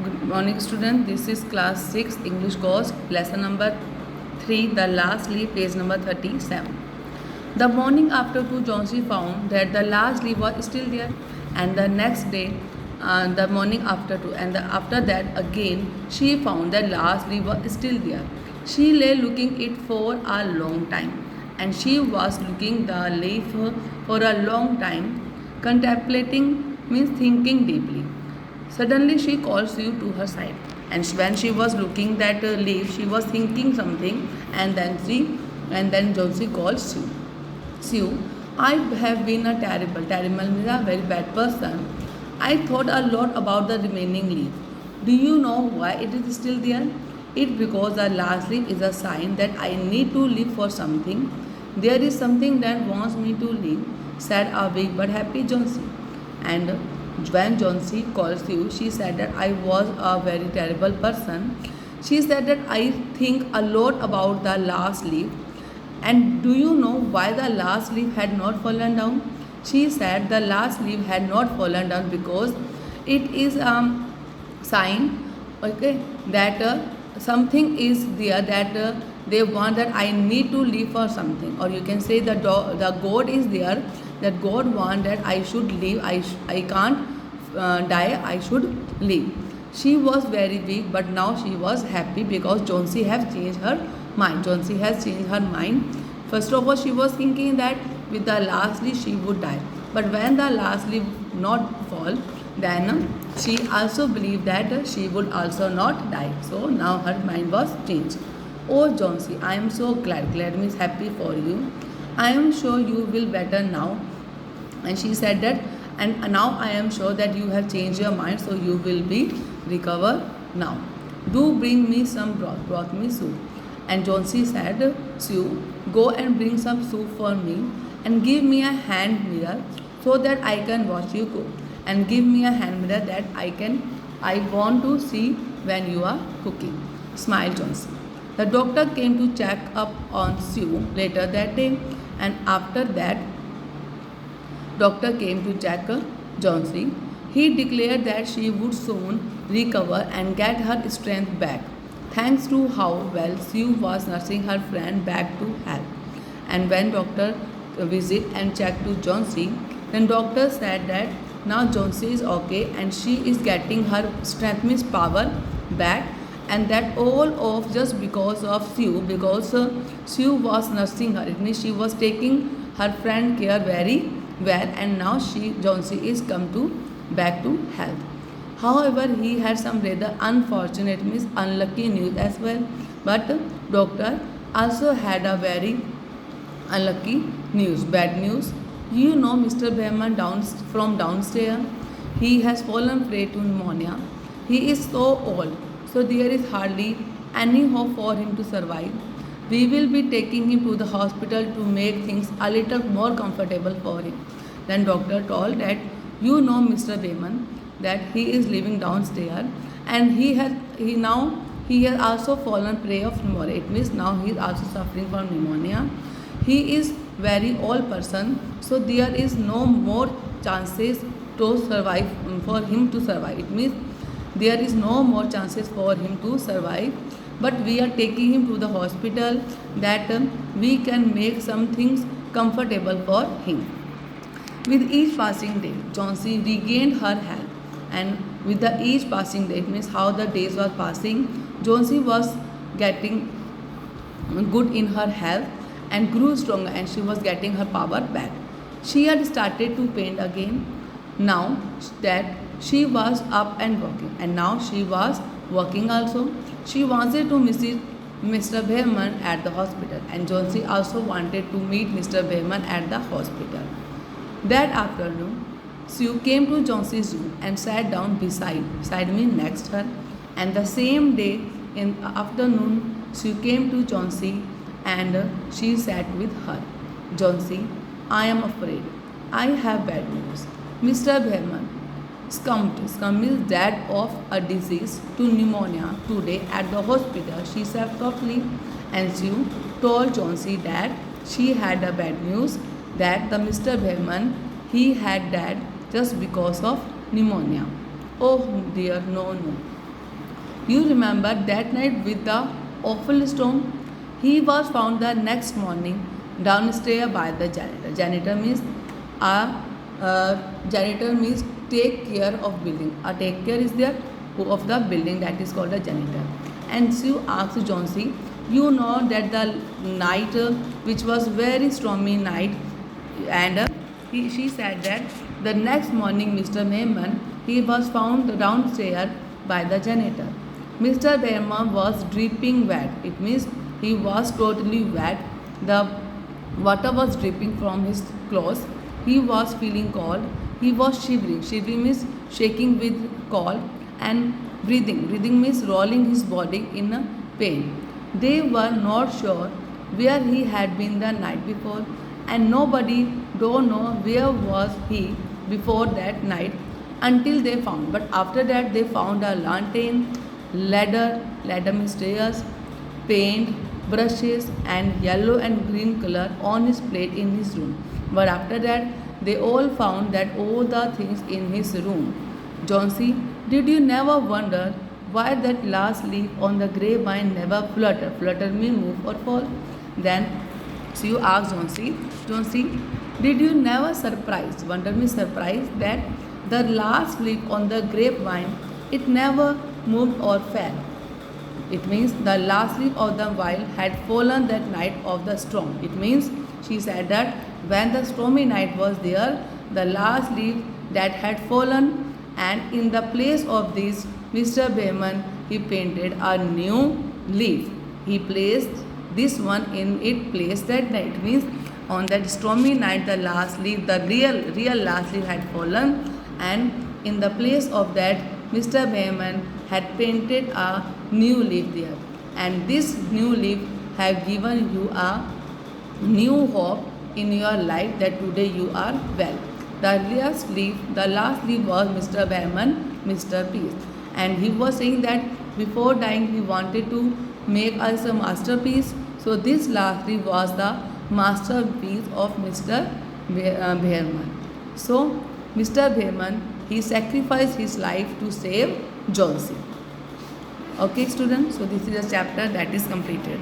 Good morning, student. This is class 6 English course, lesson number 3, the last leaf, page number 37. The morning after two, Johnsy found that the last leaf was still there, and the next day, the morning after two, and after that again, she found that last leaf was still there. She lay looking it for a long time, and she was looking the leaf for a long time, contemplating means thinking deeply. Suddenly she called Sue to her side, and when she was looking that leaf, she was thinking something, and then Josie called Sue. Sue, I have been a terrible means a very bad person. I thought a lot about the remaining leaf. Do you know why it is still there? It because the last leaf is a sign that I need to live for something. There is something that wants me to live, said a big but happy Josie. And when Johnson calls you, she said that I was a very terrible person. She said that I think a lot about the last leaf. And do you know why the last leaf had not fallen down? She said the last leaf had not fallen down because it is a sign, okay, that something is there that they want that I need to live for something, or you can say the God is there, that God want that I should live. I can't die. I should live. She was very weak, but now she was happy because Jonesy has changed her mind. Jonesy has changed her mind. First of all, she was thinking that with the last leaf she would die, but when the last leaf not fall, then she also believed that she would also not die. So now her mind was changed. Oh Jonesy, I am so glad. Glad means happy for you. I am sure you will better now. And she said that, and now I am sure that you have changed your mind, so you will be recover now. Do bring me some broth. Brought me soup. And Jonesy said, Sue, go and bring some soup for me, and give me a hand mirror so that I can watch you cook. And give me a hand mirror that I want to see when you are cooking. Smiled Jonesy. The doctor came to check up on Sue later that day, and after that, doctor came to check Jonesy. He declared that she would soon recover and get her strength back, thanks to how well Sue was nursing her friend back to health. And when doctor visit and checked to Jonesy, then doctor said that now Jonesy is okay and she is getting her strength means power back, and that all of just because of Sue, because Sue was nursing her. It means she was taking her friend care very well, and now Jonesy is come to back to health. However, he had some rather unfortunate means unlucky news as well. But doctor also had a very unlucky news, bad news. You know Mr. Behman from downstairs, he has fallen prey to pneumonia. He is so old, so there is hardly any hope for him to survive. We will be taking him to the hospital to make things a little more comfortable for him. Then doctor told that you know Mr. Behman, that he is living downstairs, and he has also fallen prey of pneumonia. It means now he is also suffering from pneumonia. He is very old person, so there is no more chances to survive for him to survive. It means there is no more chances for him to survive, but we are taking him to the hospital that we can make some things comfortable for him. With each passing day, Jonesy regained her health, and with the each passing day, it means how the days were passing, Jonesy was getting good in her health and grew stronger, and she was getting her power back. She had started to paint again now that she was up and working, and now she was working also. She wanted to visit Mr. Behman at the hospital, and Jonesy also wanted to meet Mr. Behman at the hospital. That afternoon, Sue came to Jonesy's room and sat down beside me next her, and the same day in the afternoon, Sue came to Jonesy and she sat with her. Jonesy, I am afraid. I have bad news. Mr. Behman succumbed is dead of a disease to pneumonia today at the hospital, she said softly, and Sue told Jonesy that she had a bad news, that the Mr. Behman, he had died just because of pneumonia. Oh dear, no. You remember that night with the awful storm? He was found the next morning downstairs by the janitor. Janitor means take care of building. A take care is there of the building, that is called a janitor. And Sue asked Johnsy, you know that the night which was very stormy night, and she said that the next morning Mr. Behrman, he was found downstairs by the janitor. Mr. Behrman was dripping wet. It means he was totally wet. The water was dripping from his clothes. He was feeling cold. He was shivering. Shivering means shaking with cold, and breathing. Breathing means rolling his body in a pain. They were not sure where he had been the night before, and nobody don't know where was he before that night until they found. But after that they found a lantern, ladder means stairs, paint, brushes, and yellow and green color on his plate in his room. But after that they all found that all the things in his room. Johnsy, did you never wonder why that last leaf on the grapevine never flutter? Flutter means move or fall. Then Sue asked Johnsy, did you never wonder means surprise, that the last leaf on the grapevine, it never moved or fell? It means the last leaf of the vine had fallen that night of the storm. It means she said that when the stormy night was there, the last leaf that had fallen, and in the place of this, Mr. Behrman, he painted a new leaf. He placed this one in its place that night. It means on that stormy night, the last leaf, the real last leaf had fallen, and in the place of that, Mr. Behrman had painted a new leaf there. And this new leaf have given you a new hope in your life, that today you are well. The last leaf was Mr. Behrman, Mr. Peace. And he was saying that before dying he wanted to make us a masterpiece. So this last leaf was the masterpiece of Mr. Behrman. So Mr. Behrman, he sacrificed his life to save Johnsy. Okay students, so this is a chapter that is completed.